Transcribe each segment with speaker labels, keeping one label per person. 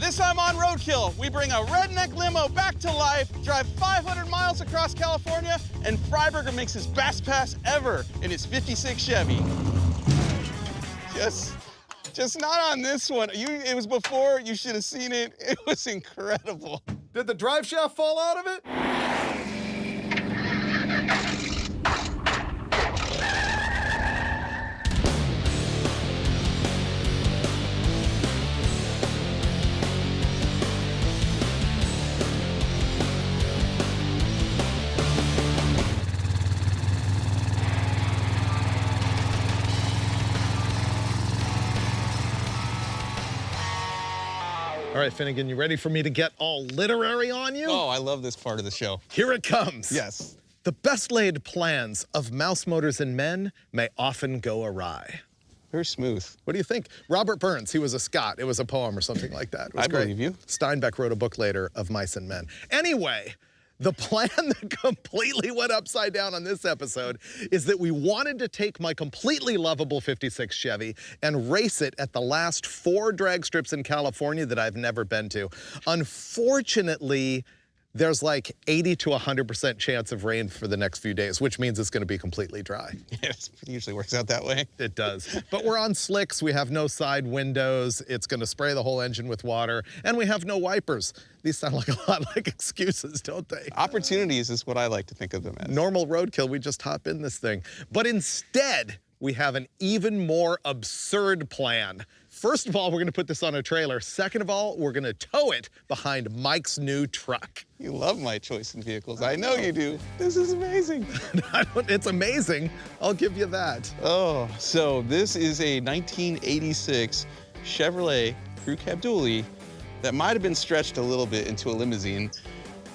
Speaker 1: This time on Roadkill, we bring a redneck limo back to life, drive 500 miles across California, and Freiburger makes his best pass ever in his '56 Chevy. Just not on this one. It was before, you should have seen it. It was incredible.
Speaker 2: Did the drive shaft fall out of it? All right, Finnegan, you ready for me to get all literary on you?
Speaker 1: Oh, I love this part of the show.
Speaker 2: Here it comes.
Speaker 1: Yes.
Speaker 2: The best laid plans of mouse motors and men may often go awry.
Speaker 1: Very smooth.
Speaker 2: What do you think? Robert Burns, he was a Scot. It was a poem or something like that. It was
Speaker 1: I
Speaker 2: great.
Speaker 1: believe you.
Speaker 2: Steinbeck wrote a book later of Mice and Men. Anyway, the plan that completely went upside down on this episode is that we wanted to take my completely lovable '56 Chevy and race it at the last 4 drag strips in California that I've never been to. Unfortunately, there's like 80 to 100% chance of rain for the next few days, which means it's going to be completely dry.
Speaker 1: Yes, it usually works out that way.
Speaker 2: It does. But we're on slicks, we have no side windows, it's going to spray the whole engine with water, and we have no wipers. These sound like a lot like excuses, don't they?
Speaker 1: Opportunities is what I like to think of them as.
Speaker 2: Normal roadkill, we just hop in this thing. But instead, we have an even more absurd plan. First of all, we're gonna put this on a trailer. Second of all, we're gonna tow it behind Mike's new truck.
Speaker 1: You love my choice in vehicles. I know you do. This is amazing.
Speaker 2: It's amazing. I'll give you that.
Speaker 1: Oh, so this is a 1986 Chevrolet Crew Cab Dually that might have been stretched a little bit into a limousine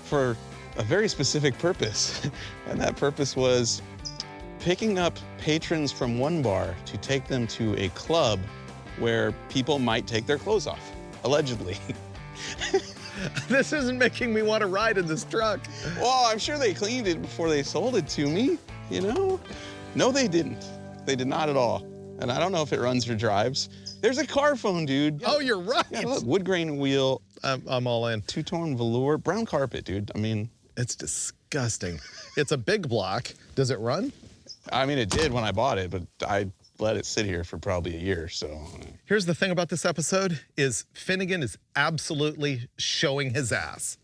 Speaker 1: for a very specific purpose. And that purpose was picking up patrons from one bar to take them to a club where people might take their clothes off, allegedly.
Speaker 2: This isn't making me want to ride in this truck.
Speaker 1: Well, I'm sure they cleaned it before they sold it to me, you know? No, they didn't. They did not at all. And I don't know if it runs or drives. There's a car phone, dude.
Speaker 2: Oh, you're right.
Speaker 1: Yeah, look, wood grain wheel.
Speaker 2: I'm all in.
Speaker 1: Two-tone velour, brown carpet, dude. I mean.
Speaker 2: It's disgusting. It's a big block. Does it run?
Speaker 1: I mean, it did when I bought it, but I let it sit here for probably a year, so.
Speaker 2: Here's the thing about this episode is Finnegan is absolutely showing his ass.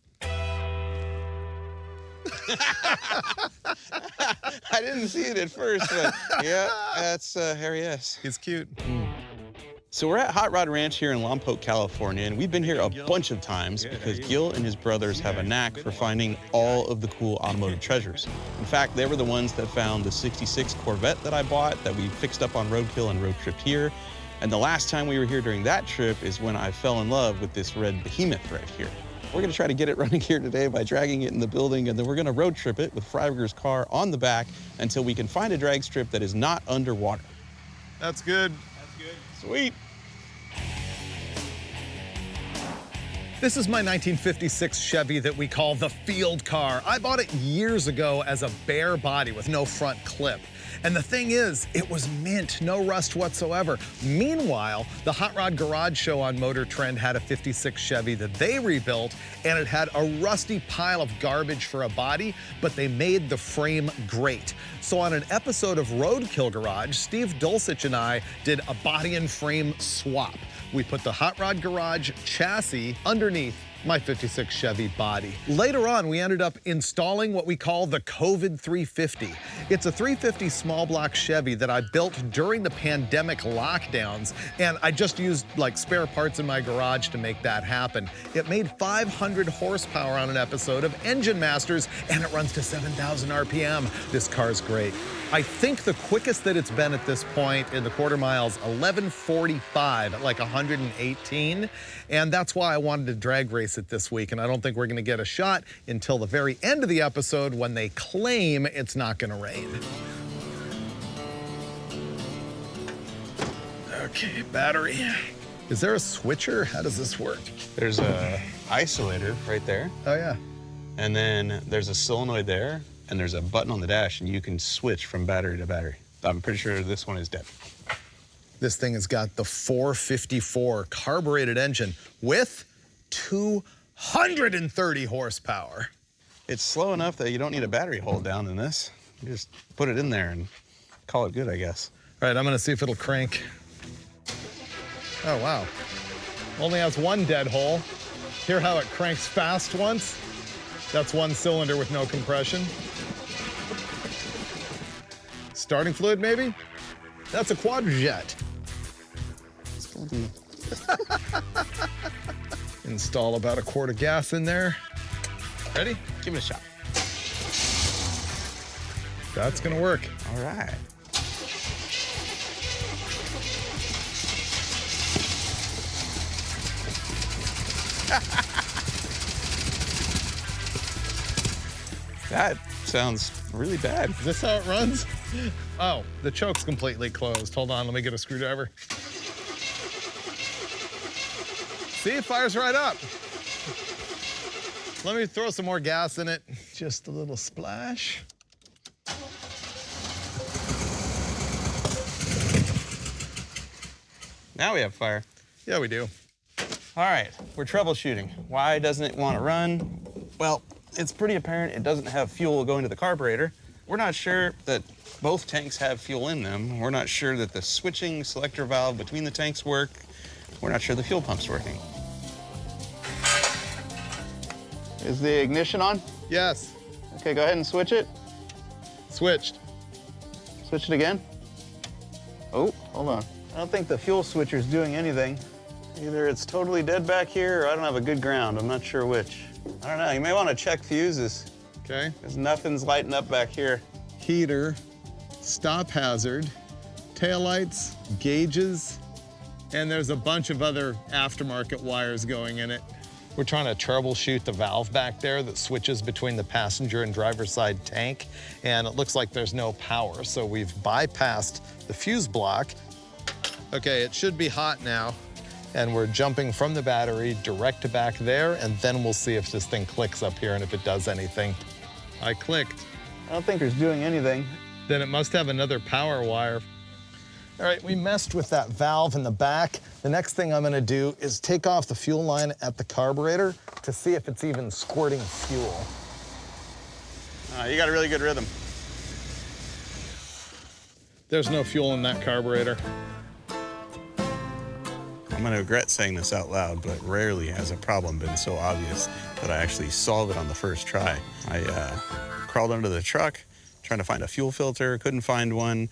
Speaker 1: I didn't see it at first, but yeah, that's Harry S.
Speaker 2: He's cute.
Speaker 1: So we're at Hot Rod Ranch here in Lompoc, California, and we've been here a bunch of times because Gil and his brothers have a knack for finding all of the cool automotive treasures. In fact, they were the ones that found the '66 Corvette that I bought that we fixed up on Roadkill and road tripped here. And the last time we were here during that trip is when I fell in love with this red behemoth right here. We're gonna try to get it running here today by dragging it in the building, and then we're gonna road trip it with Freiburger's car on the back until we can find a drag strip that is not underwater.
Speaker 2: That's good.
Speaker 1: Sweet.
Speaker 2: This is my 1956 Chevy that we call the Field Car. I bought it years ago as a bare body with no front clip. And the thing is, it was mint, no rust whatsoever. Meanwhile, the Hot Rod Garage Show on Motor Trend had a '56 Chevy that they rebuilt, and it had a rusty pile of garbage for a body, but they made the frame great. So on an episode of Roadkill Garage, Steve Dulcich and I did a body and frame swap. We put the Hot Rod Garage chassis underneath my '56 Chevy body. Later on, we ended up installing what we call the COVID 350. It's a 350 small block Chevy that I built during the pandemic lockdowns, and I just used like spare parts in my garage to make that happen. It made 500 horsepower on an episode of Engine Masters, and it runs to 7,000 RPM. This car's great. I think the quickest that it's been at this point in the quarter miles, 11:45 at like 118. And that's why I wanted to drag race it this week. And I don't think we're gonna get a shot until the very end of the episode when they claim it's not gonna rain. Okay, battery. Is there a switcher? How does this work?
Speaker 1: There's a isolator right there.
Speaker 2: Oh yeah.
Speaker 1: And then there's a solenoid there, and there's a button on the dash, and you can switch from battery to battery. I'm pretty sure this one is dead.
Speaker 2: This thing has got the 454 carbureted engine with 230 horsepower.
Speaker 1: It's slow enough that you don't need a battery hold down in this. You just put it in there and call it good, I guess.
Speaker 2: All right, I'm gonna see if it'll crank. Oh, wow. Only has one dead hole. Hear how it cranks fast once? That's one cylinder with no compression. Starting fluid, maybe? That's a quadjet. Install about a quart of gas in there. Ready?
Speaker 1: Give it a shot.
Speaker 2: That's gonna work.
Speaker 1: All right. That sounds really bad.
Speaker 2: Is this how it runs? Oh, the choke's completely closed. Hold on, let me get a screwdriver. See, it fires right up. Let me throw some more gas in it. Just a little splash.
Speaker 1: Now we have fire.
Speaker 2: Yeah, we do.
Speaker 1: All right, we're troubleshooting. Why doesn't it want to run? Well, it's pretty apparent it doesn't have fuel going to the carburetor. We're not sure that both tanks have fuel in them. We're not sure that the switching selector valve between the tanks work. We're not sure the fuel pump's working. Is the ignition on?
Speaker 2: Yes.
Speaker 1: Okay, go ahead and switch it.
Speaker 2: Switched.
Speaker 1: Switch it again. Oh, hold on. I don't think the fuel switcher's doing anything. Either it's totally dead back here or I don't have a good ground. I'm not sure which. I don't know. You may want to check fuses.
Speaker 2: Okay.
Speaker 1: Because nothing's lighting up back here.
Speaker 2: Heater, stop hazard, taillights, gauges, and there's a bunch of other aftermarket wires going in it. We're trying to troubleshoot the valve back there that switches between the passenger and driver's side tank, and it looks like there's no power, so we've bypassed the fuse block. Okay, it should be hot now, and we're jumping from the battery direct to back there, and then we'll see if this thing clicks up here and if it does anything. I clicked.
Speaker 1: I don't think it's doing anything.
Speaker 2: Then it must have another power wire. All right, we messed with that valve in the back. The next thing I'm gonna do is take off the fuel line at the carburetor to see if it's even squirting fuel.
Speaker 1: You got a really good rhythm.
Speaker 2: There's no fuel in that carburetor.
Speaker 1: I'm gonna regret saying this out loud, but rarely has a problem been so obvious that I actually solve it on the first try. I crawled under the truck, trying to find a fuel filter, couldn't find one.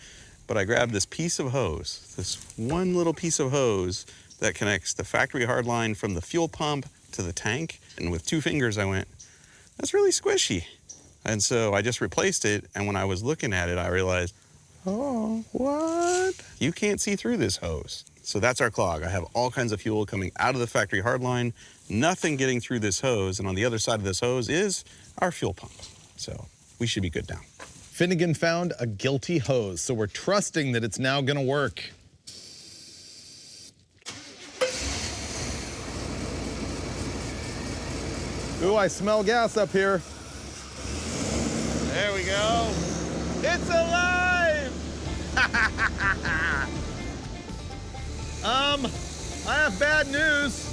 Speaker 1: But I grabbed this piece of hose, this one little piece of hose that connects the factory hard line from the fuel pump to the tank. And with 2 fingers, I went, that's really squishy. And so I just replaced it. And when I was looking at it, I realized, oh, what? You can't see through this hose. So that's our clog. I have all kinds of fuel coming out of the factory hard line, nothing getting through this hose. And on the other side of this hose is our fuel pump. So we should be good now.
Speaker 2: Finnegan found a guilty hose, so we're trusting that it's now gonna work. Ooh, I smell gas up here.
Speaker 1: There we go. It's alive!
Speaker 2: I have bad news.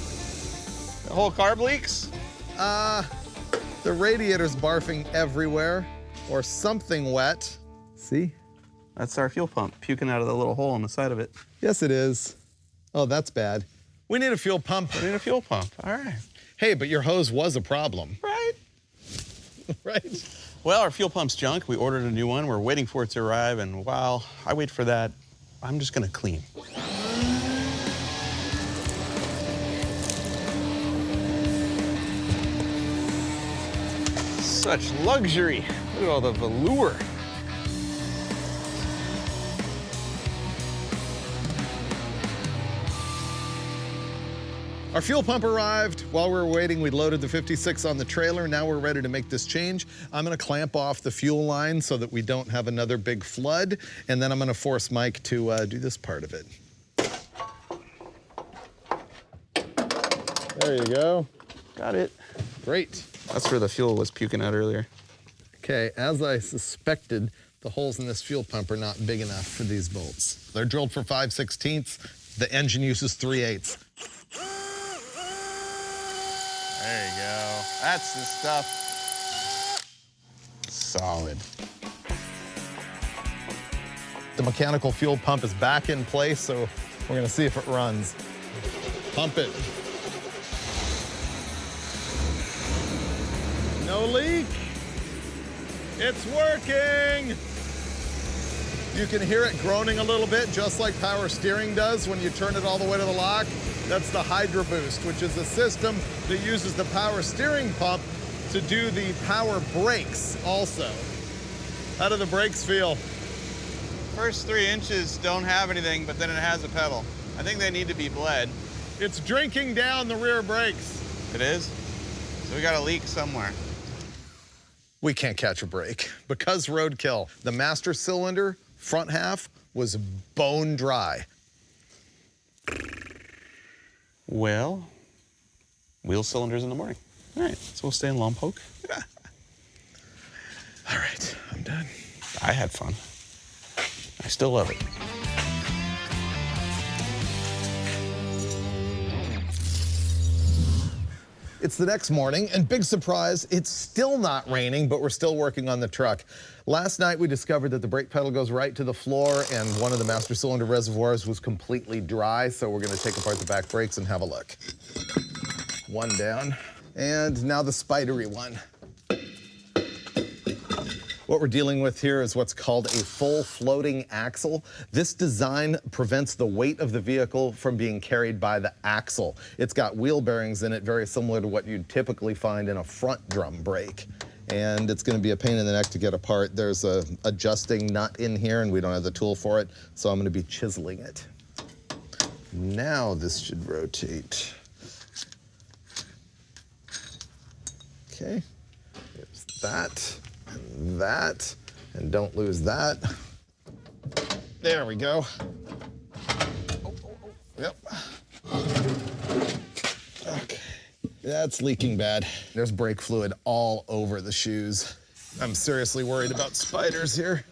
Speaker 1: The whole carb leaks?
Speaker 2: The radiator's barfing everywhere. Or something wet. See?
Speaker 1: That's our fuel pump puking out of the little hole on the side of it.
Speaker 2: Yes, it is. Oh, that's bad. We need a fuel pump.
Speaker 1: We need a fuel pump. All right.
Speaker 2: Hey, but your hose was a problem.
Speaker 1: Right.
Speaker 2: Right?
Speaker 1: Well, our fuel pump's junk. We ordered a new one. We're waiting for it to arrive. And while I wait for that, I'm just going to clean. Such luxury. Look at all the velour.
Speaker 2: Our fuel pump arrived. While we were waiting, we loaded the 56 on the trailer. Now we're ready to make this change. I'm gonna clamp off the fuel line so that we don't have another big flood. And then I'm gonna force Mike to do this part of it. There you go.
Speaker 1: Got it.
Speaker 2: Great.
Speaker 1: That's where the fuel was puking out earlier.
Speaker 2: Okay, as I suspected, the holes in this fuel pump are not big enough for these bolts. They're drilled for 5/16. The engine uses 3/8.
Speaker 1: There you go. That's the stuff. Solid.
Speaker 2: The mechanical fuel pump is back in place, so we're gonna see if it runs. Pump it. No leak. It's working. You can hear it groaning a little bit, just like power steering does when you turn it all the way to the lock. That's the Hydro Boost, which is a system that uses the power steering pump to do the power brakes also. How do the brakes feel?
Speaker 1: First 3 inches don't have anything, but then it has a pedal. I think they need to be bled.
Speaker 2: It's drinking down the rear brakes.
Speaker 1: It is? So we got a leak somewhere.
Speaker 2: We can't catch a break because Roadkill, the master cylinder front half was bone dry.
Speaker 1: Well, wheel cylinders in the morning. All right, so we'll stay in Lompoc.
Speaker 2: All right, I'm done.
Speaker 1: I had fun. I still love it.
Speaker 2: It's the next morning, and big surprise, it's still not raining, but we're still working on the truck. Last night, we discovered that the brake pedal goes right to the floor, and one of the master cylinder reservoirs was completely dry, so we're gonna take apart the back brakes and have a look. One down, and now the spidery one. What we're dealing with here is what's called a full floating axle. This design prevents the weight of the vehicle from being carried by the axle. It's got wheel bearings in it, very similar to what you'd typically find in a front drum brake. And it's gonna be a pain in the neck to get apart. There's a adjusting nut in here and we don't have the tool for it, so I'm gonna be chiseling it. Now this should rotate. Okay, here's that. And that, and don't lose that. There we go. Yep. Okay, that's leaking bad. There's brake fluid all over the shoes. I'm seriously worried about spiders here.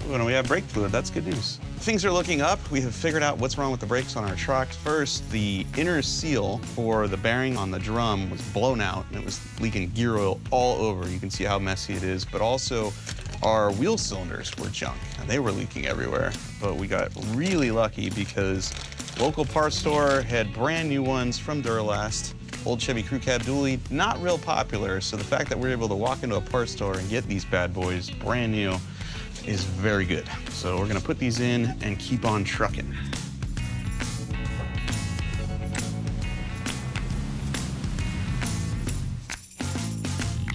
Speaker 1: When we have brake fluid, that's good news. Things are looking up. We have figured out what's wrong with the brakes on our truck. First, the inner seal for the bearing on the drum was blown out and it was leaking gear oil all over. You can see how messy it is, but also our wheel cylinders were junk and they were leaking everywhere. But we got really lucky because local parts store had brand new ones from Duralast. Old Chevy Crew Cab Dually, not real popular. So the fact that we're able to walk into a parts store and get these bad boys brand new is very good. So we're gonna put these in and keep on trucking.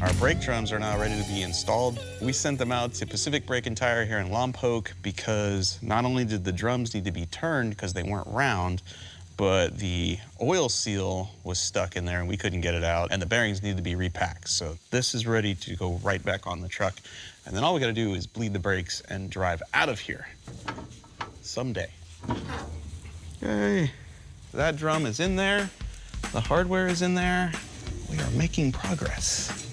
Speaker 1: Our brake drums are now ready to be installed. We sent them out to Pacific Brake and Tire here in Lompoc because not only did the drums need to be turned because they weren't round, but the oil seal was stuck in there and we couldn't get it out, and the bearings needed to be repacked. So this is ready to go right back on the truck. And then all we gotta do is bleed the brakes and drive out of here someday. Okay, that drum is in there. The hardware is in there. We are making progress.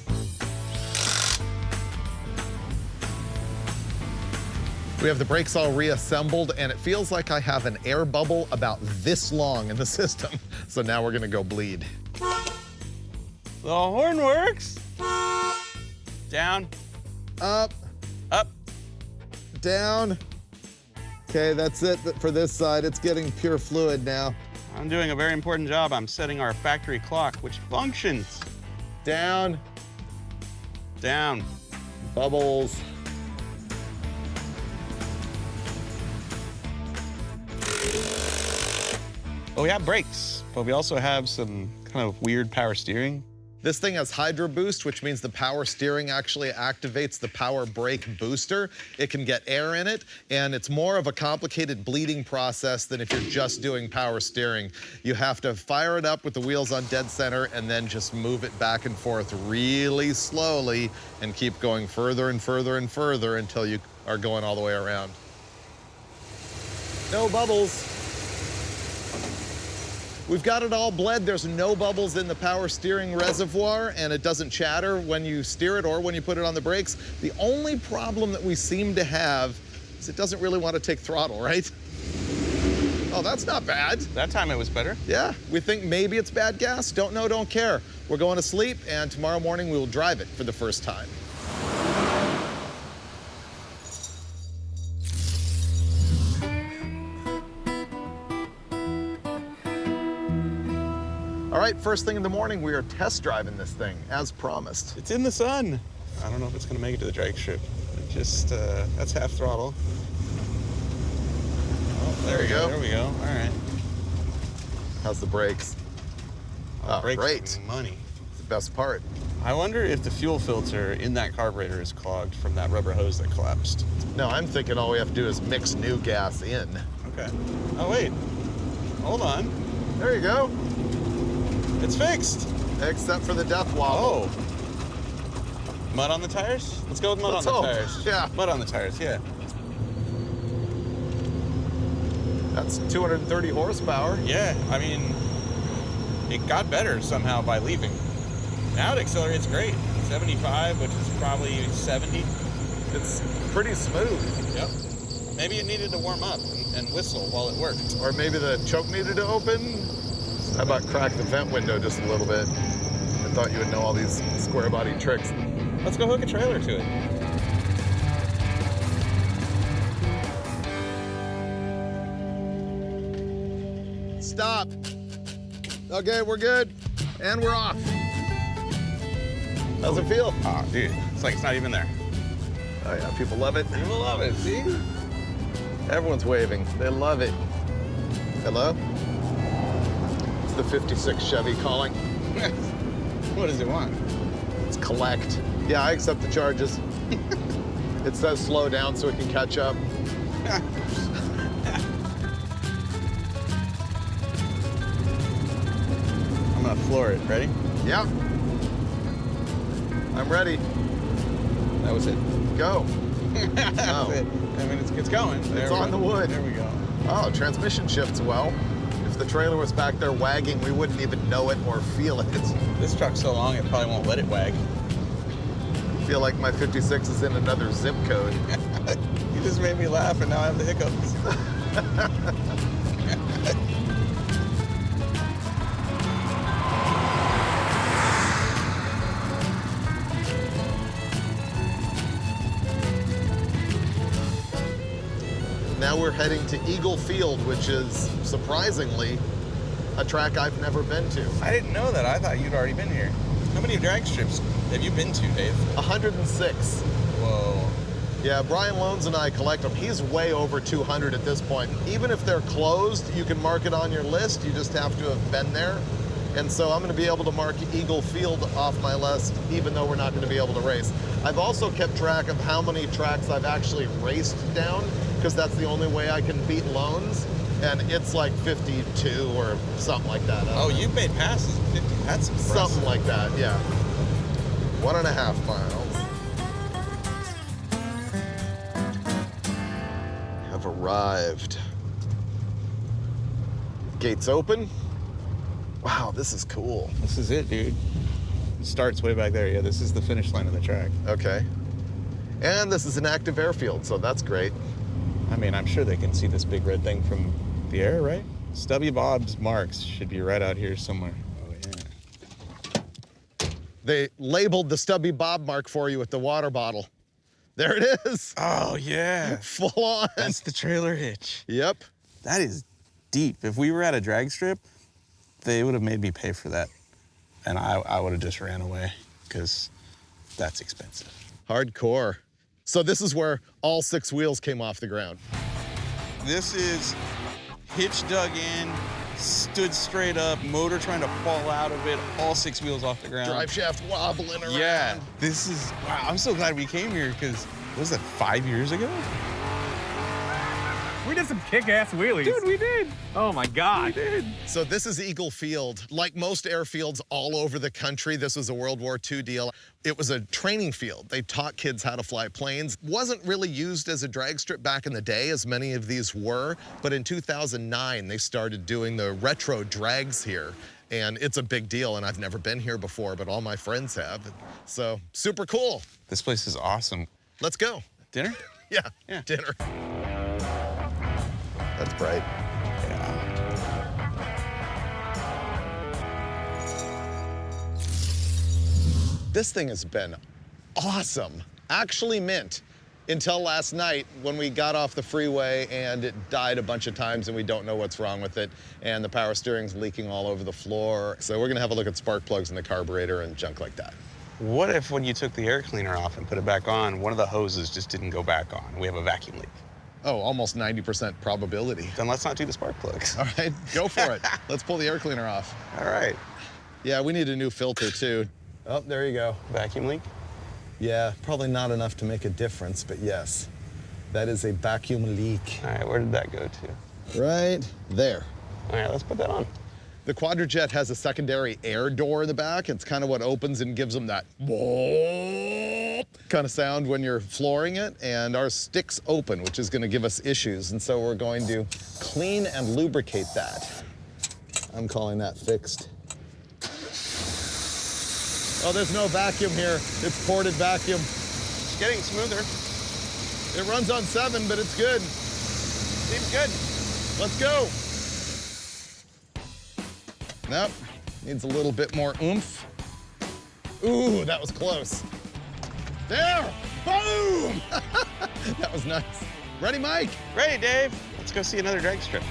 Speaker 2: We have the brakes all reassembled, and it feels like I have an air bubble about this long in the system. So now we're gonna go bleed.
Speaker 1: The horn works. Down.
Speaker 2: Up,
Speaker 1: Up.
Speaker 2: down. Okay, that's it for this side. It's getting pure fluid now.
Speaker 1: I'm doing a very important job. I'm setting our factory clock, which functions.
Speaker 2: Down,
Speaker 1: Down.
Speaker 2: bubbles.
Speaker 1: Well, we have brakes, but we also have some kind of weird power steering.
Speaker 2: This thing has Hydro Boost, which means the power steering actually activates the power brake booster. It can get air in it, and it's more of a complicated bleeding process than if you're just doing power steering. You have to fire it up with the wheels on dead center and then just move it back and forth really slowly and keep going further and further and further until you are going all the way around. No bubbles. We've got it all bled. There's no bubbles in the power steering reservoir, and it doesn't chatter when you steer it or when you put it on the brakes. The only problem that we seem to have is it doesn't really want to take throttle, right? Oh, that's not bad.
Speaker 1: That time it was better.
Speaker 2: Yeah, we think maybe it's bad gas. Don't know, don't care. We're going to sleep, and tomorrow morning we will drive it for the first time. All right, first thing in the morning, we are test driving this thing, as promised.
Speaker 1: It's in the sun. I don't know if it's gonna make it to the drag strip. It just, that's half throttle. Oh,
Speaker 2: There we go.
Speaker 1: There we go, all right.
Speaker 2: How's the brakes?
Speaker 1: Oh, brakes
Speaker 2: great.
Speaker 1: are money.
Speaker 2: It's the best part.
Speaker 1: I wonder if the fuel filter in that carburetor is clogged from that rubber hose that collapsed.
Speaker 2: No, I'm thinking all we have to do is mix new gas in.
Speaker 1: Okay. Oh, wait. Hold on.
Speaker 2: There you go.
Speaker 1: It's fixed.
Speaker 2: Except for the death wobble.
Speaker 1: Oh. Mud on the tires? Let's go with mud
Speaker 2: Let's
Speaker 1: on
Speaker 2: hope.
Speaker 1: the tires.
Speaker 2: Yeah.
Speaker 1: Mud on the tires, yeah.
Speaker 2: That's 230 horsepower.
Speaker 1: Yeah, I mean, it got better somehow by leaving. Now it accelerates great. 75, which is probably 70.
Speaker 2: It's pretty smooth.
Speaker 1: Yep. Maybe it needed to warm up and whistle while it worked.
Speaker 2: Or maybe the choke needed to open. How about crack the vent window just a little bit? I thought you would know all these square body tricks.
Speaker 1: Let's go hook a trailer to it.
Speaker 2: Stop. Okay, we're good. And we're off. How's it feel?
Speaker 1: Oh, dude, it's like it's not even there.
Speaker 2: Oh yeah, people love it.
Speaker 1: People love it, see?
Speaker 2: Everyone's waving. They love it. Hello? It's the 56 Chevy calling.
Speaker 1: What does it want?
Speaker 2: It's collect. Yeah, I accept the charges. It says slow down so it can catch up.
Speaker 1: I'm gonna floor it. Ready?
Speaker 2: Yeah. I'm ready.
Speaker 1: That was it.
Speaker 2: Go.
Speaker 1: That's
Speaker 2: Oh.
Speaker 1: it. I mean, it's going. There
Speaker 2: It's
Speaker 1: we
Speaker 2: on
Speaker 1: go.
Speaker 2: the wood.
Speaker 1: There we go.
Speaker 2: Oh, transmission shifts well. If the trailer was back there wagging, we wouldn't even know it or feel it.
Speaker 1: This truck's so long, it probably won't let it wag.
Speaker 2: I feel like my 56 is in another zip code.
Speaker 1: You just made me laugh, and now I have the hiccups.
Speaker 2: Now we're heading to Eagle Field, which is, surprisingly, a track I've never been to.
Speaker 1: I didn't know that. I thought you'd already been here. How many drag strips have you been to, Dave?
Speaker 2: 106.
Speaker 1: Whoa.
Speaker 2: Yeah, Brian Loans and I collect them. He's way over 200 at this point. Even if they're closed, you can mark it on your list. You just have to have been there. And so I'm going to be able to mark Eagle Field off my list, even though we're not going to be able to race. I've also kept track of how many tracks I've actually raced down, because that's the only way I can beat Loans. And it's like 52 or something like that.
Speaker 1: Oh, you've made passes of 50. That's impressive.
Speaker 2: Something like that, yeah. 1.5 miles. Have arrived. Gates open. Wow, this is cool.
Speaker 1: This is it, dude. It starts way back there. Yeah, this is the finish line of the track.
Speaker 2: Okay. And this is an active airfield, so that's great.
Speaker 1: I mean, I'm sure they can see this big red thing from the air, right? Stubby Bob's marks should be right out here somewhere. Oh, yeah.
Speaker 2: They labeled the Stubby Bob mark for you with the water bottle. There it is.
Speaker 1: Oh, yeah.
Speaker 2: Full on.
Speaker 1: That's the trailer hitch.
Speaker 2: Yep.
Speaker 1: That is deep. If we were at a drag strip, they would have made me pay for that. And I would have just ran away, because that's expensive.
Speaker 2: Hardcore. So this is where all 6 wheels came off the ground.
Speaker 1: This is hitch dug in, stood straight up, motor trying to fall out of it, all 6 wheels off the ground.
Speaker 2: Drive shaft wobbling around.
Speaker 1: Yeah, this is, wow, I'm so glad we came here, because, what was that, 5 years ago?
Speaker 3: We did some kick-ass wheelies.
Speaker 1: Dude, we did.
Speaker 3: Oh my God.
Speaker 1: We did.
Speaker 2: So this is Eagle Field. Like most airfields all over the country, this was a World War II deal. It was a training field. They taught kids how to fly planes. Wasn't really used as a drag strip back in the day, as many of these were, but in 2009, they started doing the retro drags here. And it's a big deal, and I've never been here before, but all my friends have. So super cool.
Speaker 1: This place is awesome.
Speaker 2: Let's go.
Speaker 1: Dinner?
Speaker 2: Yeah, dinner. That's bright. This thing has been awesome. Actually mint until last night when we got off the freeway and it died a bunch of times and we don't know what's wrong with it and the power steering's leaking all over the floor. So we're gonna have a look at spark plugs in the carburetor and junk like that.
Speaker 1: What if when you took the air cleaner off and put it back on, one of the hoses just didn't go back on? We have a vacuum leak.
Speaker 2: Oh, almost 90% probability.
Speaker 1: Then let's not do the spark plugs.
Speaker 2: All right, go for it. Let's pull the air cleaner off.
Speaker 1: All right.
Speaker 2: Yeah, we need a new filter too. Oh, there you go.
Speaker 1: Vacuum leak?
Speaker 2: Yeah, probably not enough to make a difference, but yes, that is a vacuum leak.
Speaker 1: All right, where did that go to?
Speaker 2: Right there.
Speaker 1: All right, let's put that on.
Speaker 2: The Quadrajet has a secondary air door in the back. It's kind of what opens and gives them that kind of sound when you're flooring it, and ours sticks open, which is gonna give us issues, and so we're going to clean and lubricate that. I'm calling that fixed. Oh, there's no vacuum here. It's ported vacuum.
Speaker 1: It's getting smoother.
Speaker 2: It runs on 7, but it's good.
Speaker 1: Seems good.
Speaker 2: Let's go. Nope, needs a little bit more oomph. Ooh, that was close. There, boom! That was nice. Ready, Mike?
Speaker 1: Ready, Dave. Let's go see another drag strip.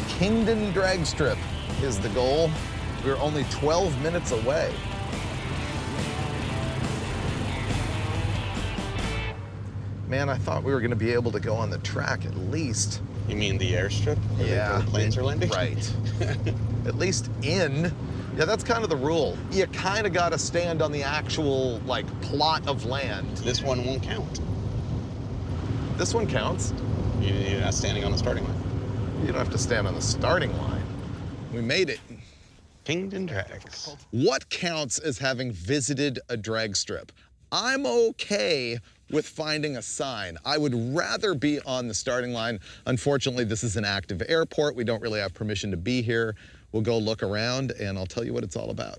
Speaker 2: Kingdon drag strip is the goal. We're only 12 minutes away. Man, I thought we were gonna be able to go on the track at least.
Speaker 1: You mean the airstrip?
Speaker 2: Yeah.
Speaker 1: Where the planes are landing?
Speaker 2: Right. At least in. Yeah, that's kind of the rule. You kind of got to stand on the actual, like, plot of land.
Speaker 1: This one won't count.
Speaker 2: This one counts.
Speaker 1: You're not standing on the starting line.
Speaker 2: You don't have to stand on the starting line. We made it.
Speaker 1: Kingdon Drags.
Speaker 2: What counts as having visited a drag strip? I'm okay with finding a sign. I would rather be on the starting line. Unfortunately, this is an active airport. We don't really have permission to be here. We'll go look around and I'll tell you what it's all about.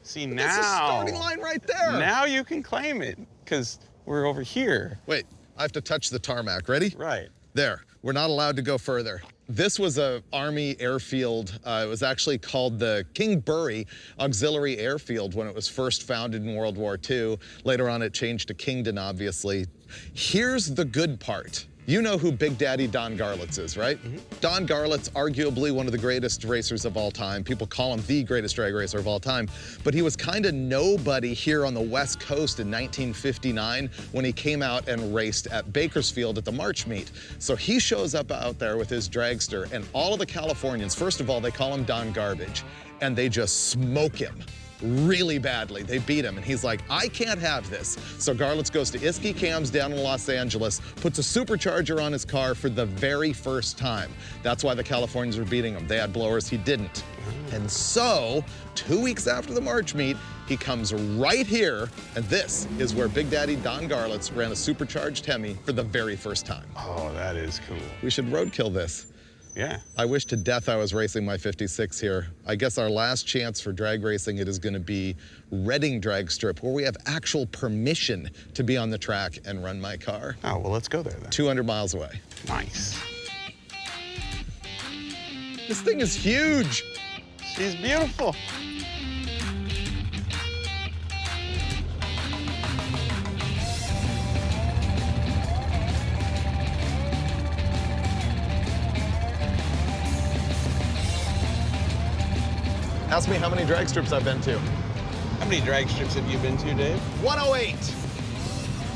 Speaker 1: See,
Speaker 2: That's the starting line right there.
Speaker 1: Now you can claim it, because we're over here.
Speaker 2: Wait, I have to touch the tarmac. Ready?
Speaker 1: Right.
Speaker 2: There, we're not allowed to go further. This was a Army airfield. It was actually called the King Burry Auxiliary Airfield when it was first founded in World War II. Later on, it changed to Kingdon, obviously. Here's the good part. You know who Big Daddy Don Garlits is, right? Mm-hmm. Don Garlits, arguably one of the greatest racers of all time. People call him the greatest drag racer of all time. But he was kind of nobody here on the West Coast in 1959 when he came out and raced at Bakersfield at the March meet. So he shows up out there with his dragster, and all of the Californians, first of all, they call him Don Garbage, and they just smoke him really badly. They beat him, and he's like, I can't have this. So Garlits goes to Iski Cams down in Los Angeles, puts a supercharger on his car for the very first time. That's why the Californians were beating him. They had blowers, he didn't. And so, 2 weeks after the March meet, he comes right here, and this is where Big Daddy Don Garlits ran a supercharged Hemi for the very first time.
Speaker 1: Oh, that is cool.
Speaker 2: We should roadkill this.
Speaker 1: Yeah.
Speaker 2: I wish to death I was racing my 56 here. I guess our last chance for drag racing, it is going to be Reading Drag Strip, where we have actual permission to be on the track and run my car.
Speaker 1: Oh, well, let's go there then.
Speaker 2: 200 miles away.
Speaker 1: Nice.
Speaker 2: This thing is huge.
Speaker 1: She's beautiful.
Speaker 2: Ask me how many drag strips I've been to.
Speaker 1: How many drag strips have you been to, Dave?
Speaker 2: 108.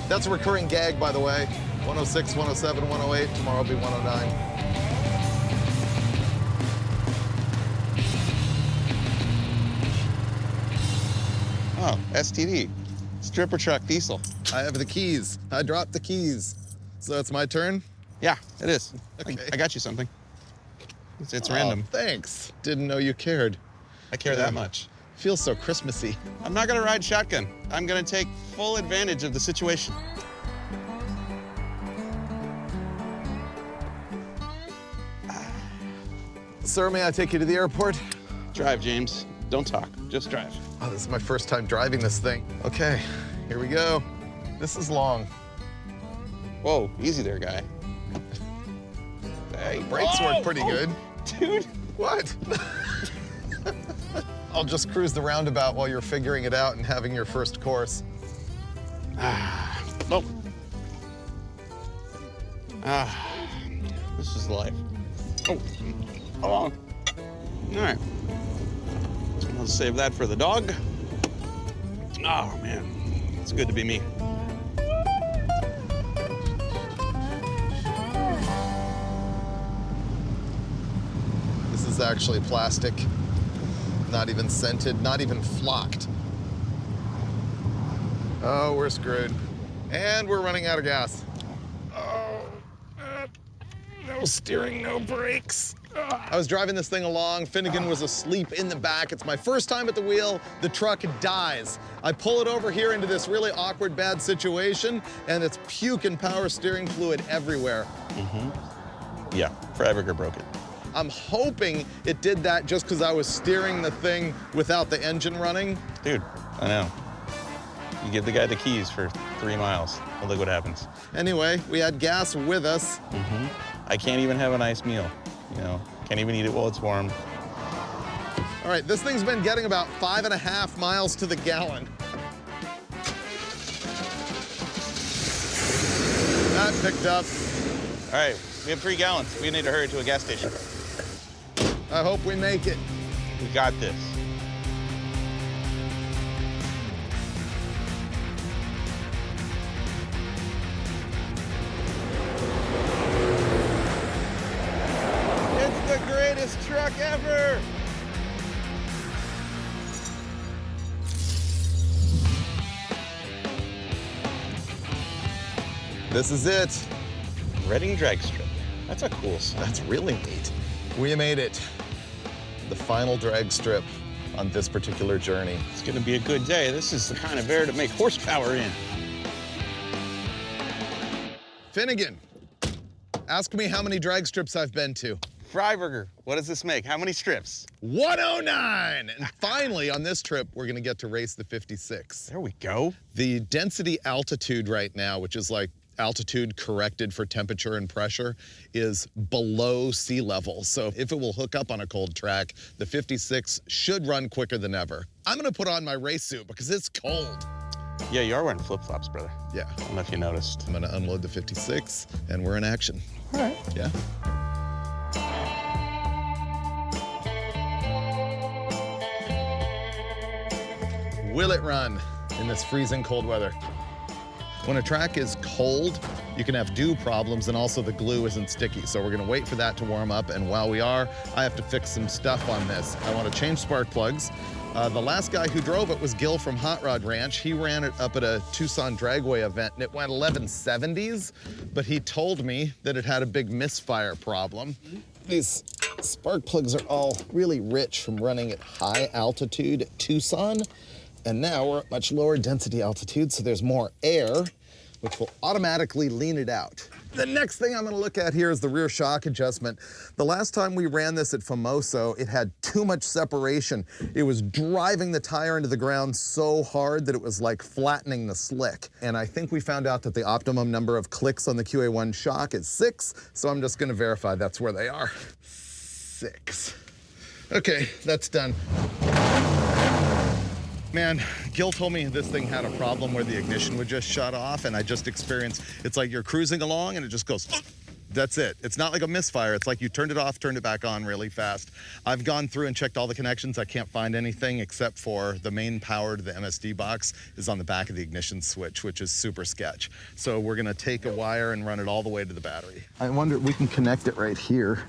Speaker 2: That's a recurring gag, by the way. 106, 107, 108. Tomorrow will be 109.
Speaker 1: Oh, STD. Stripper truck diesel.
Speaker 2: I have the keys. I dropped the keys. So it's my turn?
Speaker 1: Yeah, it is.
Speaker 2: Okay.
Speaker 1: I got you something. It's random.
Speaker 2: Thanks. Didn't know you cared.
Speaker 1: I care that much.
Speaker 2: Feels so Christmassy.
Speaker 1: I'm not gonna ride shotgun. I'm gonna take full advantage of the situation.
Speaker 2: Sir, may I take you to the airport?
Speaker 1: Drive, James. Don't talk. just drive.
Speaker 2: Oh, this is my first time driving this thing. Okay, here we go. This is long.
Speaker 1: Whoa, easy there, guy.
Speaker 2: Hey, brakes work pretty good.
Speaker 1: Dude.
Speaker 2: What? I'll just cruise the roundabout while you're figuring it out and having your first course.
Speaker 1: Nope. This is life. Oh, hold on. All right. I'll save that for the dog. Oh, man. It's good to be me.
Speaker 2: This is actually plastic. Not even scented, not even flocked. Oh, we're screwed. And we're running out of gas. Oh, no steering, no brakes. I was driving this thing along. Finnegan was asleep in the back. It's my first time at the wheel. The truck dies. I pull it over here into this really awkward, bad situation, and it's puking power steering fluid everywhere.
Speaker 1: Yeah, Freiburger broke it.
Speaker 2: I'm hoping it did that just because I was steering the thing without the engine running.
Speaker 1: Dude, I know. You give the guy the keys for 3 miles. Well, look what happens.
Speaker 2: Anyway, we had gas with us.
Speaker 1: I can't even have a nice meal. You know, can't even eat it while it's warm.
Speaker 2: All right, this thing's been getting about 5.5 miles to the gallon. That picked up.
Speaker 1: All right, we have 3 gallons. We need to hurry to a gas station.
Speaker 2: I hope we make it.
Speaker 1: We got this. It's the greatest truck ever!
Speaker 2: This is it.
Speaker 1: Reading drag strip. That's a cool sign.
Speaker 2: That's really neat. We made it. The final drag strip on this particular journey.
Speaker 1: It's gonna be a good day. This is the kind of air to make horsepower in.
Speaker 2: Finnegan, ask me how many drag strips I've been to.
Speaker 1: Freiburger, what does this make? How many strips?
Speaker 2: 109! And finally, on this trip, we're gonna get to race the 56.
Speaker 1: There we go.
Speaker 2: The density altitude right now, which is like altitude corrected for temperature and pressure, is below sea level. So if it will hook up on a cold track, the 56 should run quicker than ever. I'm gonna put on my race suit because it's cold.
Speaker 1: Yeah, you are wearing flip-flops, brother.
Speaker 2: Yeah.
Speaker 1: I don't know if you noticed.
Speaker 2: I'm gonna unload the 56 and we're in action.
Speaker 1: All right.
Speaker 2: Yeah. Will it run in this freezing cold weather? When a track is cold, you can have dew problems and also the glue isn't sticky. So we're gonna wait for that to warm up. And while we are, I have to fix some stuff on this. I wanna change spark plugs. The last guy who drove it was Gil from Hot Rod Ranch. He ran it up at a Tucson Dragway event and it went 1170s, but he told me that it had a big misfire problem. These spark plugs are all really rich from running at high altitude at Tucson. And now we're at much lower density altitude, so there's more air, which will automatically lean it out. The next thing I'm gonna look at here is the rear shock adjustment. The last time we ran this at Famoso, it had too much separation. It was driving the tire into the ground so hard that it was like flattening the slick. And I think we found out that the optimum number of clicks on the QA1 shock is 6, so I'm just gonna verify that's where they are. 6. Okay, that's done. Man, Gil told me this thing had a problem where the ignition would just shut off, and I just experienced, it's like you're cruising along and it just goes, that's it. It's not like a misfire. It's like you turned it off, turned it back on really fast. I've gone through and checked all the connections. I can't find anything except for the main power to the MSD box is on the back of the ignition switch, which is super sketch. So we're gonna take a wire and run it all the way to the battery. I wonder if we can connect it right here.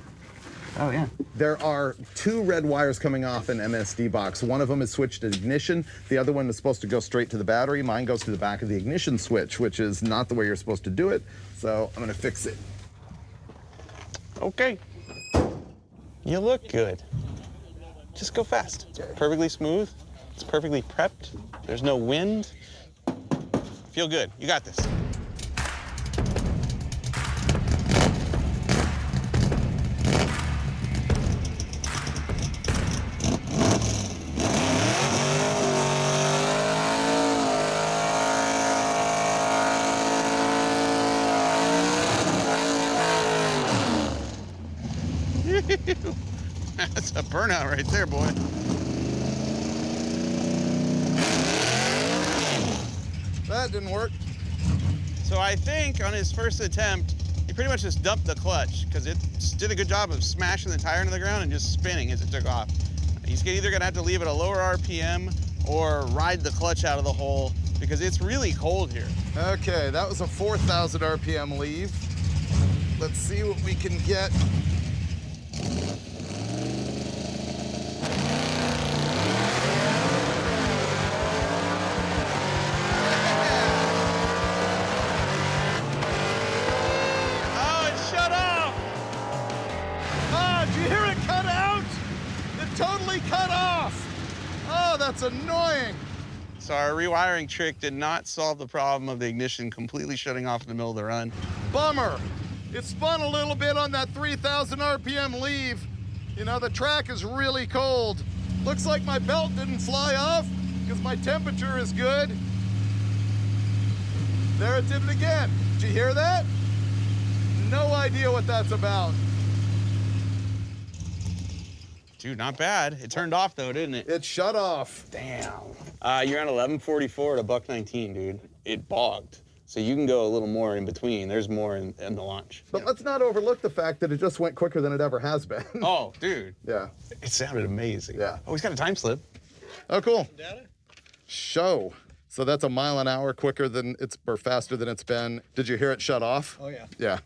Speaker 1: Oh, yeah.
Speaker 2: There are 2 red wires coming off an MSD box. One of them is switched to ignition. The other one is supposed to go straight to the battery. Mine goes to the back of the ignition switch, which is not the way you're supposed to do it. So I'm gonna fix it.
Speaker 1: Okay. You look good. Just go fast. It's perfectly smooth. It's perfectly prepped. There's no wind. Feel good. You got this. a burnout right there, boy.
Speaker 2: That didn't work.
Speaker 1: So I think on his first attempt, he pretty much just dumped the clutch because it did a good job of smashing the tire into the ground and just spinning as it took off. He's either gonna have to leave at a lower RPM or ride the clutch out of the hole because it's really cold here.
Speaker 2: Okay, that was a 4,000 RPM leave. Let's see what we can get.
Speaker 1: Oh, it shut off!
Speaker 2: Ah, did you hear it cut out? It totally cut off. Oh, that's annoying.
Speaker 1: So our rewiring trick did not solve the problem of the ignition completely shutting off in the middle of the run.
Speaker 2: Bummer. It spun a little bit on that 3,000 RPM leave. You know, the track is really cold. Looks like my belt didn't fly off because my temperature is good. There it did it again. Did you hear that? No idea what that's about.
Speaker 1: Dude, not bad. It turned off though, didn't it?
Speaker 2: It shut off.
Speaker 1: Damn. You're on 1144 at a $1.19, dude. It bogged. So you can go a little more in between. There's more in the launch.
Speaker 2: But let's not overlook the fact that it just went quicker than it ever has been.
Speaker 1: Oh, dude.
Speaker 2: Yeah.
Speaker 1: It sounded amazing.
Speaker 2: Yeah.
Speaker 1: Oh, he's got a time slip.
Speaker 2: Oh, cool.
Speaker 3: Data?
Speaker 2: Show. So that's a mile an hour quicker than or faster than it's been. Did you hear it shut off?
Speaker 3: Oh, yeah.
Speaker 2: Yeah.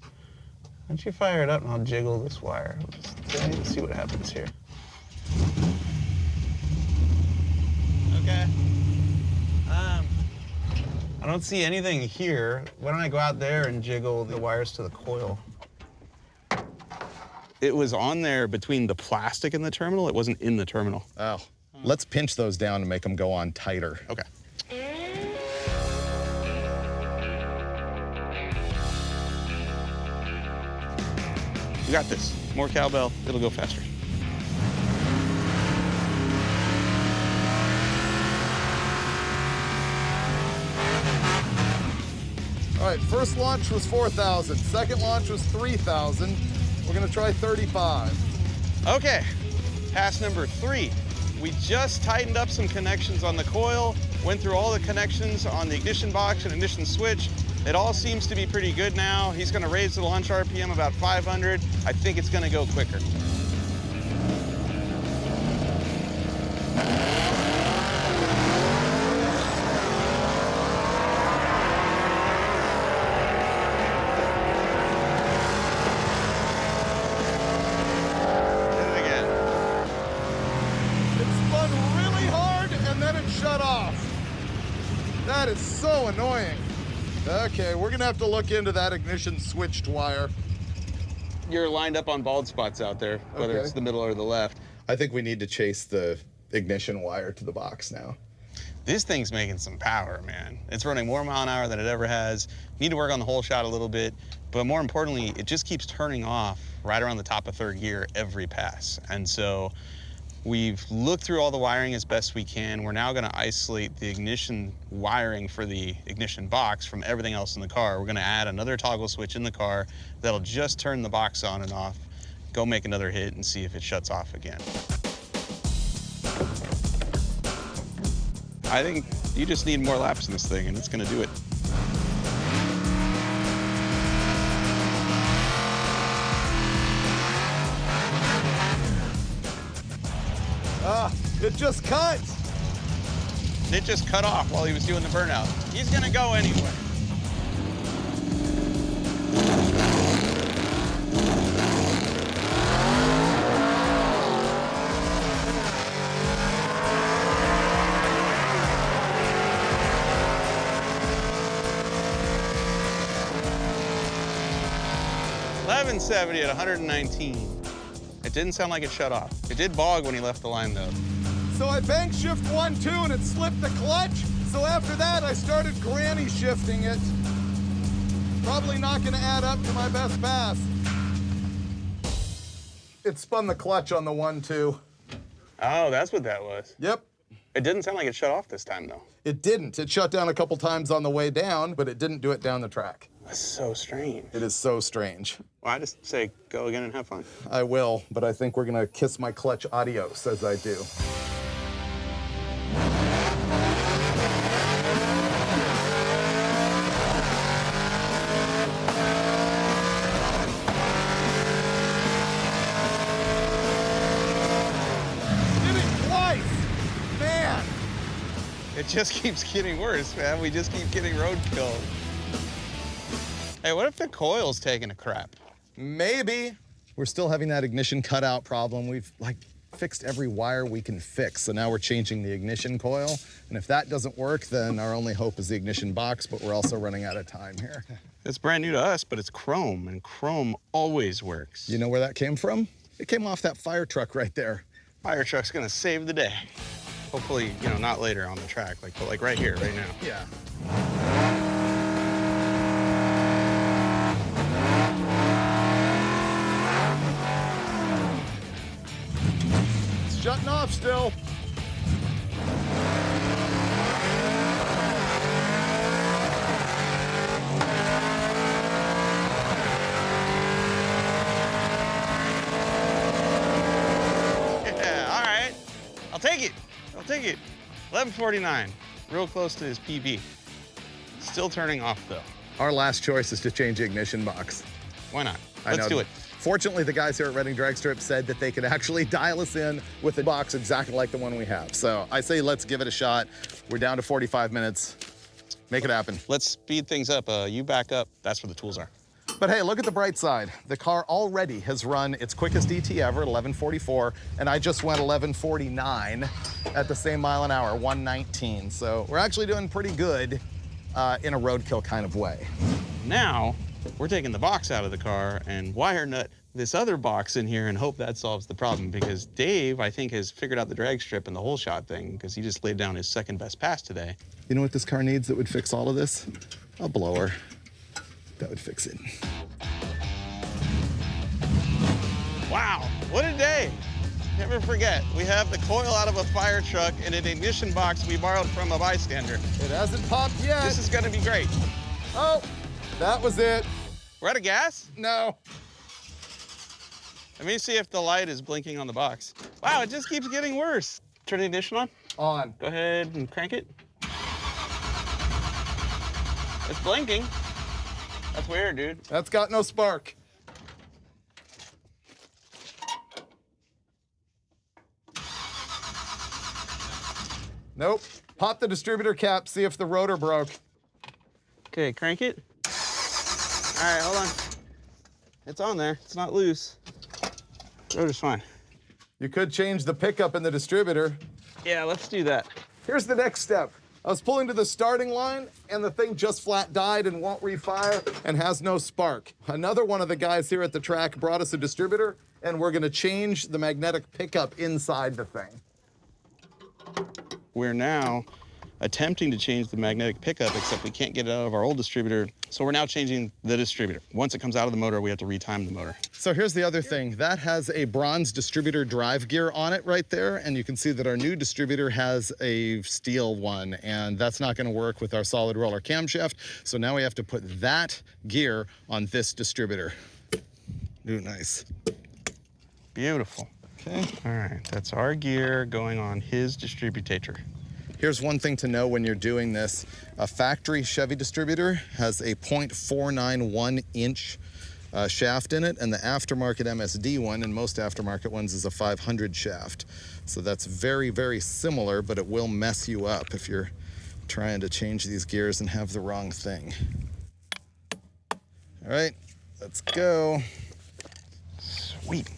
Speaker 1: Why don't you fire it up and I'll jiggle this wire. Let's see what happens here. Okay. I don't see anything here. Why don't I go out there and jiggle the wires to the coil? It was on there between the plastic and the terminal. It wasn't in the terminal.
Speaker 2: Oh. Let's pinch those down and make them go on tighter.
Speaker 1: Okay. You got this. More cowbell, it'll go faster.
Speaker 2: All right, first launch was 4,000. Second launch was 3,000. We're gonna try 35.
Speaker 1: Okay, pass number 3. We just tightened up some connections on the coil, went through all the connections on the ignition box and ignition switch. It all seems to be pretty good now. He's gonna raise the launch RPM about 500. I think it's gonna go quicker.
Speaker 2: That is so annoying. Okay, we're gonna have to look into that ignition switched wire.
Speaker 1: You're lined up on bald spots out there, whether it's the middle or the left.
Speaker 2: I think we need to chase the ignition wire to the box now.
Speaker 1: This thing's making some power, man. It's running more mile an hour than it ever has. Need to work on the whole shot a little bit, but more importantly, it just keeps turning off right around the top of third gear every pass. And so we've looked through all the wiring as best we can. We're now gonna isolate the ignition wiring for the ignition box from everything else in the car. We're gonna add another toggle switch in the car that'll just turn the box on and off, go make another hit and see if it shuts off again. I think you just need more laps in this thing and it's gonna do it.
Speaker 2: It just cut.
Speaker 1: It just cut off while he was doing the burnout. He's gonna go anyway. $11.70 at 119. It didn't sound like it shut off. It did bog when he left the line though.
Speaker 2: So I bank shift 1-2 and it slipped the clutch. So after that, I started granny shifting it. Probably not gonna add up to my best pass. It spun the clutch on the 1-2.
Speaker 1: Oh, that's what that was.
Speaker 2: Yep.
Speaker 1: It didn't sound like it shut off this time though.
Speaker 2: It didn't. It shut down a couple times on the way down, but it didn't do it down the track.
Speaker 1: That's so strange.
Speaker 2: It is so strange.
Speaker 1: Well, I just say go again and have fun.
Speaker 2: I will, but I think we're gonna kiss my clutch adios as I do.
Speaker 1: It just keeps getting worse, man. We just keep getting roadkill. Hey, what if the coil's taking a crap?
Speaker 2: Maybe. We're still having that ignition cutout problem. We've fixed every wire we can fix. So now we're changing the ignition coil. And if that doesn't work, then our only hope is the ignition box, but we're also running out of time here.
Speaker 1: It's brand new to us, but it's chrome, and chrome always works.
Speaker 2: You know where that came from? It came off that fire truck right there.
Speaker 1: Fire truck's gonna save the day. Hopefully, you know, not later on the track, but like right here, right now.
Speaker 2: Yeah. It's shutting off still.
Speaker 1: Yeah, all right. I'll take it. I'll take it. 11:49, real close to his PB. Still turning off though.
Speaker 2: Our last choice is to change the ignition box.
Speaker 1: Why not? Let's do it.
Speaker 2: Fortunately, the guys here at Reading Drag Strip said that they could actually dial us in with a box exactly like the one we have. So I say let's give it a shot. We're down to 45 minutes. Make it happen.
Speaker 1: Let's speed things up. You back up. That's where the tools are.
Speaker 2: But hey, look at the bright side. The car already has run its quickest ET ever at 11:44, and I just went 11:49 at the same mile an hour, 119. So we're actually doing pretty good in a roadkill kind of way.
Speaker 1: Now, we're taking the box out of the car and wire nut this other box in here and hope that solves the problem, because Dave, I think, has figured out the drag strip and the whole shot thing, because he just laid down his second best pass today.
Speaker 2: You know what this car needs that would fix all of this? A blower. That would fix it.
Speaker 1: Wow, what a day. Never forget, we have the coil out of a fire truck and an ignition box we borrowed from a bystander.
Speaker 2: It hasn't popped yet.
Speaker 1: This is gonna be great.
Speaker 2: Oh, that was it.
Speaker 1: We're out of gas?
Speaker 2: No.
Speaker 1: Let me see if the light is blinking on the box. Wow, it just keeps getting worse. Turn the ignition on.
Speaker 2: On.
Speaker 1: Go ahead and crank it. It's blinking. That's weird, dude.
Speaker 2: That's got no spark. Nope. Pop the distributor cap, see if the rotor broke.
Speaker 1: Okay, crank it. All right, hold on. It's on there. It's not loose. Rotor's fine.
Speaker 2: You could change the pickup in the distributor.
Speaker 1: Yeah, let's do that.
Speaker 2: Here's the next step. I was pulling to the starting line, and the thing just flat died and won't refire and has no spark. Another one of the guys here at the track brought us a distributor, and we're gonna change the magnetic pickup inside the thing.
Speaker 1: We're now attempting to change the magnetic pickup, except we can't get it out of our old distributor. So we're now changing the distributor. Once it comes out of the motor, we have to retime the motor.
Speaker 2: So here's the other thing. That has a bronze distributor drive gear on it right there, and you can see that our new distributor has a steel one, and that's not gonna work with our solid roller camshaft. So now we have to put that gear on this distributor. Ooh, nice.
Speaker 1: Beautiful.
Speaker 2: Okay.
Speaker 1: All right, that's our gear going on his distributor.
Speaker 2: Here's one thing to know when you're doing this. A factory Chevy distributor has a 0.491 inch shaft in it, and the aftermarket MSD one, and most aftermarket ones, is a 500 shaft. So that's very, very similar, but it will mess you up if you're trying to change these gears and have the wrong thing. All right, let's go.
Speaker 1: Sweet.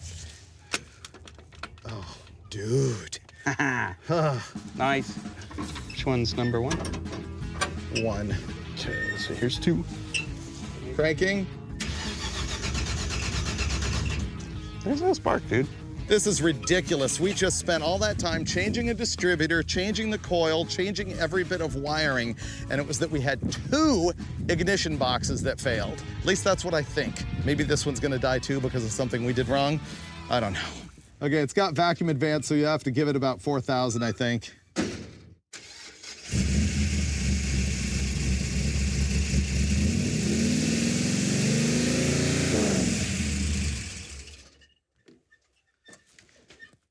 Speaker 2: Oh, dude.
Speaker 1: Nice. Which one's number one?
Speaker 2: One.
Speaker 1: Okay, so here's two.
Speaker 2: Cranking.
Speaker 1: There's no spark, dude.
Speaker 2: This is ridiculous. We just spent all that time changing a distributor, changing the coil, changing every bit of wiring, and it was that we had 2 ignition boxes that failed. At least that's what I think. Maybe this one's gonna die too because of something we did wrong. I don't know. Okay, it's got vacuum advance, so you have to give it about 4,000, I think.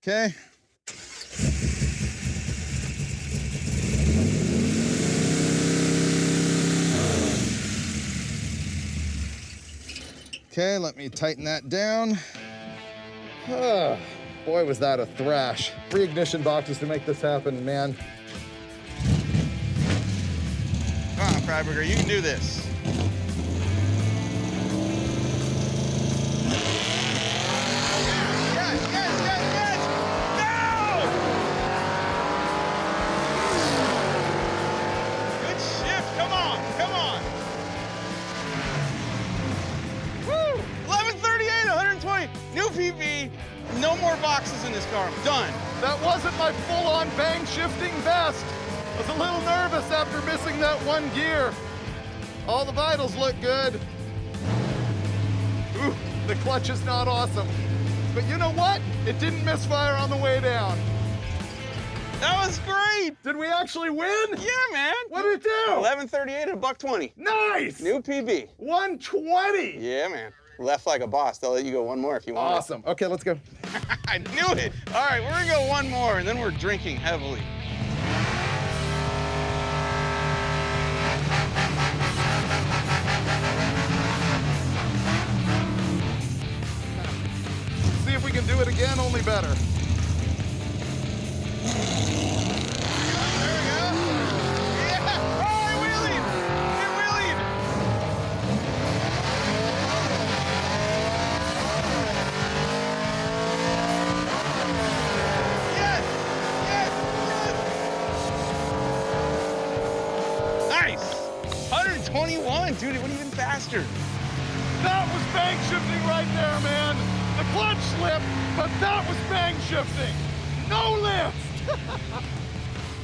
Speaker 2: Okay. Okay, let me tighten that down. Oh, boy, was that a thrash. 3 ignition boxes to make this happen, man.
Speaker 1: Come on, Freiburger, you can do this. Yes, yes, yes, yes! No! Good shift, come on, come on. Woo! 1138, 120, new PV, no more boxes in this car, done.
Speaker 2: That wasn't my full-on bang shifting best. I was a little nervous after missing that 1 gear. All the vitals look good. Ooh, the clutch is not awesome. But you know what? It didn't misfire on the way down.
Speaker 1: That was great.
Speaker 2: Did we actually win?
Speaker 1: Yeah, man.
Speaker 2: What did it do?
Speaker 1: 1138 and $120.
Speaker 2: Nice!
Speaker 1: New PB.
Speaker 2: 120!
Speaker 1: Yeah, man. Left like a boss. They'll let you go one more if you want.
Speaker 2: Awesome. Okay, let's go.
Speaker 1: I knew it. All right, we're gonna go one more, and then we're drinking heavily.
Speaker 2: See if we can do it again, only better.
Speaker 1: There we go. Yeah. Oh, it wheelied. It wheelied. Yes. Yes. Yes. Nice. 121, dude. It went even faster.
Speaker 2: That was bang shifting right there, man. The clutch slipped, but that was bang shifting. No lift.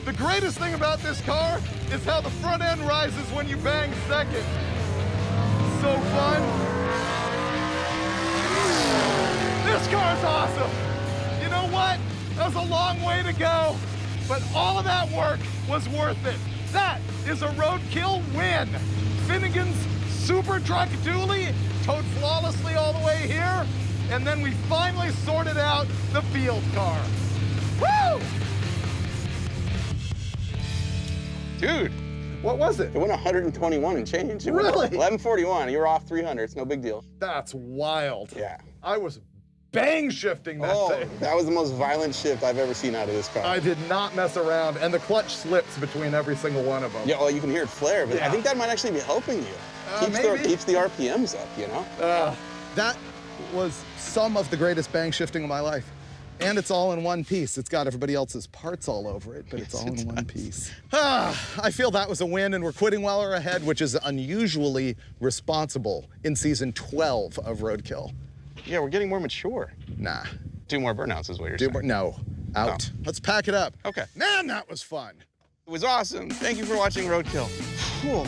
Speaker 2: The greatest thing about this car is how the front end rises when you bang second. So fun. This car's awesome. You know what? That was a long way to go, but all of that work was worth it. That is a Roadkill win. Finnegan's super truck dually towed flawlessly all the way here, and then we finally sorted out the field car. Woo!
Speaker 1: Dude,
Speaker 2: What was it?
Speaker 1: it went 121 and change. It
Speaker 2: Really?
Speaker 1: went 1141. You were off 300. It's no big deal.
Speaker 2: That's wild.
Speaker 1: Yeah.
Speaker 2: I was bang shifting that
Speaker 1: Oh,
Speaker 2: thing.
Speaker 1: that was the most violent shift I've ever seen out of this car.
Speaker 2: I did not mess around, and the clutch slips between every single one of them.
Speaker 1: Yeah, well, you can hear it flare, but
Speaker 2: Yeah.
Speaker 1: I think that might actually be helping you.
Speaker 2: Maybe.
Speaker 1: Keeps the RPMs up, you know?
Speaker 2: That was some of the greatest bang shifting of my life. And it's all in one piece. It's got everybody else's parts all over it, but it's all in one piece. I feel that was a win, and we're quitting while we're ahead, which is unusually responsible in season 12 of Roadkill.
Speaker 1: Yeah, we're getting more mature.
Speaker 2: Nah.
Speaker 1: 2 more burnouts is what you're saying.
Speaker 2: No. Out.
Speaker 1: Oh.
Speaker 2: Let's pack it up.
Speaker 1: Okay.
Speaker 2: Man, that was fun.
Speaker 1: It was awesome. Thank you for watching Roadkill.
Speaker 2: Whew.